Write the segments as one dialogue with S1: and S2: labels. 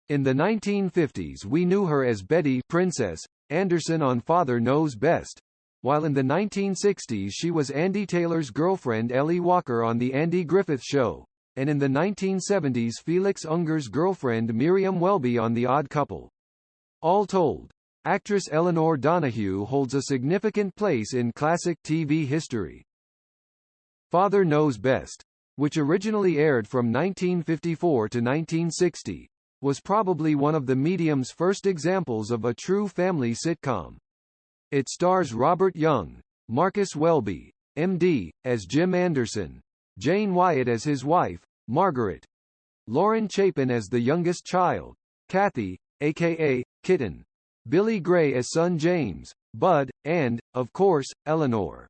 S1: In the 1950s we knew her as Betty Princess Anderson on Father Knows Best, while in the 1960s she was Andy Taylor's girlfriend Ellie Walker on The Andy Griffith Show, and in the 1970s Felix Unger's girlfriend Miriam Welby on The Odd Couple. All told, actress Elinor Donahue holds a significant place in classic TV history. Father Knows Best, which originally aired from 1954 to 1960, was probably one of the medium's first examples of a true family sitcom. It stars Robert Young, Marcus Welby, MD, as Jim Anderson, Jane Wyatt as his wife, Margaret, Lauren Chapin as the youngest child, Kathy, aka Kitten, Billy Gray as son James, Bud, and, of course, Eleanor.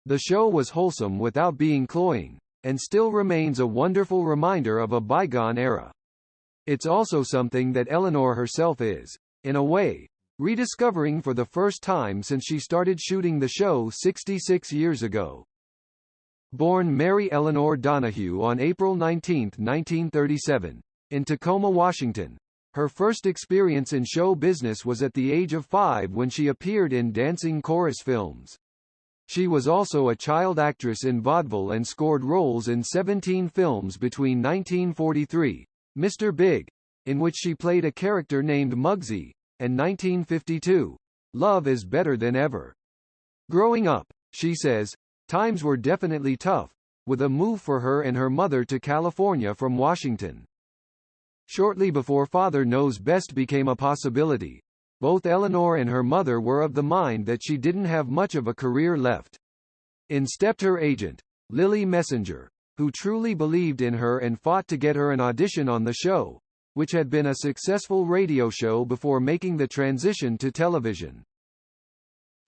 S1: The show was wholesome without being cloying, and still remains a wonderful reminder of a bygone era. It's also something that Eleanor herself is, in a way, rediscovering for the first time since she started shooting the show 66 years ago. Born Mary Elinor Donahue on April 19, 1937, in Tacoma, Washington, her first experience in show business was at the age of 5 when she appeared in dancing chorus films. She was also a child actress in vaudeville and scored roles in 17 films between 1943, Mr. Big, in which she played a character named Muggsy, and 1952, Love is Better Than Ever. Growing up, she says, times were definitely tough, with a move for her and her mother to California from Washington. Shortly before Father Knows Best became a possibility, both Eleanor and her mother were of the mind that she didn't have much of a career left. In stepped her agent, Lily Messenger, who truly believed in her and fought to get her an audition on the show, which had been a successful radio show before making the transition to television.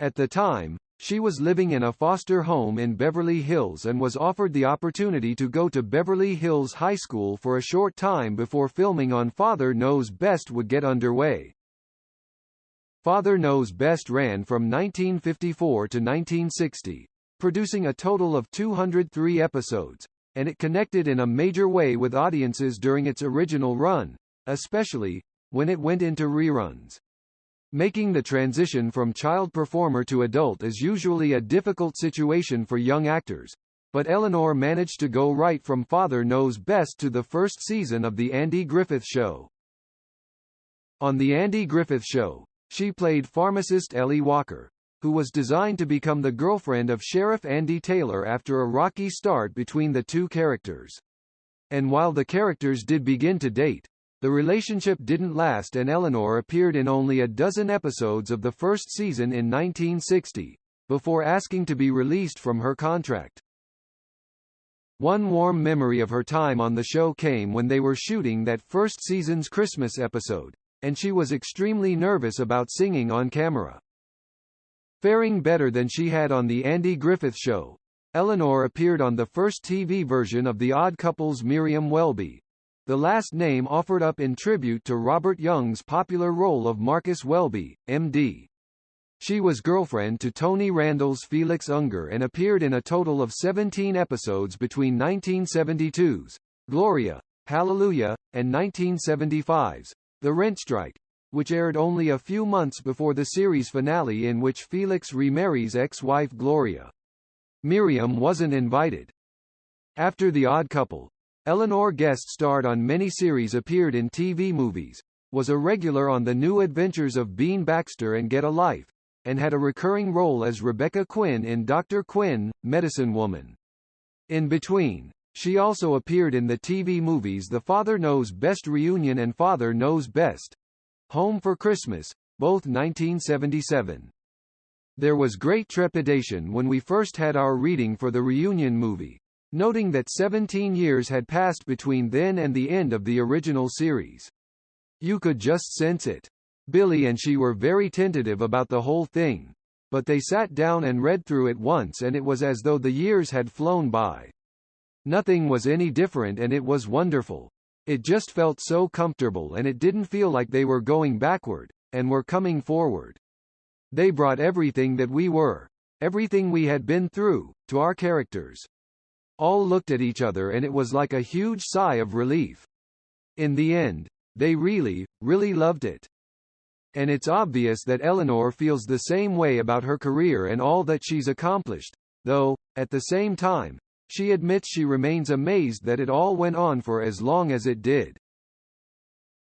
S1: At the time, she was living in a foster home in Beverly Hills and was offered the opportunity to go to Beverly Hills High School for a short time before filming on Father Knows Best would get underway. Father Knows Best ran from 1954 to 1960, producing a total of 203 episodes, and it connected in a major way with audiences during its original run, especially when it went into reruns. Making the transition from child performer to adult is usually a difficult situation for young actors, but Eleanor managed to go right from Father Knows Best to the first season of The Andy Griffith Show. On The Andy Griffith Show, she played pharmacist Ellie Walker, who was designed to become the girlfriend of Sheriff Andy Taylor after a rocky start between the two characters. And while the characters did begin to date, the relationship didn't last and Eleanor appeared in only a dozen episodes of the first season in 1960, before asking to be released from her contract. One warm memory of her time on the show came when they were shooting that first season's Christmas episode, and she was extremely nervous about singing on camera. Faring better than she had on The Andy Griffith Show, Eleanor appeared on the first TV version of The Odd Couple's Miriam Welby, the last name offered up in tribute to Robert Young's popular role of Marcus Welby, MD. She was girlfriend to Tony Randall's Felix Unger and appeared in a total of 17 episodes between 1972's Gloria, Hallelujah, and 1975's The Rent Strike, which aired only a few months before the series finale in which Felix remarries ex-wife Gloria. Miriam wasn't invited. After The Odd Couple, Eleanor guest starred on many series, appeared in TV movies, was a regular on The New Adventures of Bean Baxter and Get a Life, and had a recurring role as Rebecca Quinn in Dr. Quinn, Medicine Woman. In between, she also appeared in the TV movies The Father Knows Best Reunion and Father Knows Best. Home for Christmas, both 1977. There was great trepidation when we first had our reading for the reunion movie, noting that 17 years had passed between then and the end of the original series. You could just sense it. Billy and she were very tentative about the whole thing, but they sat down and read through it once and it was as though the years had flown by. Nothing was any different and it was wonderful. It just felt so comfortable and it didn't feel like they were going backward, and were coming forward. They brought everything that we were, everything we had been through, to our characters. All looked at each other and it was like a huge sigh of relief. In the end, They really, really loved it. And it's obvious that Elinor feels the same way about her career and all that she's accomplished, though, at the same time, she admits she remains amazed that it all went on for as long as it did.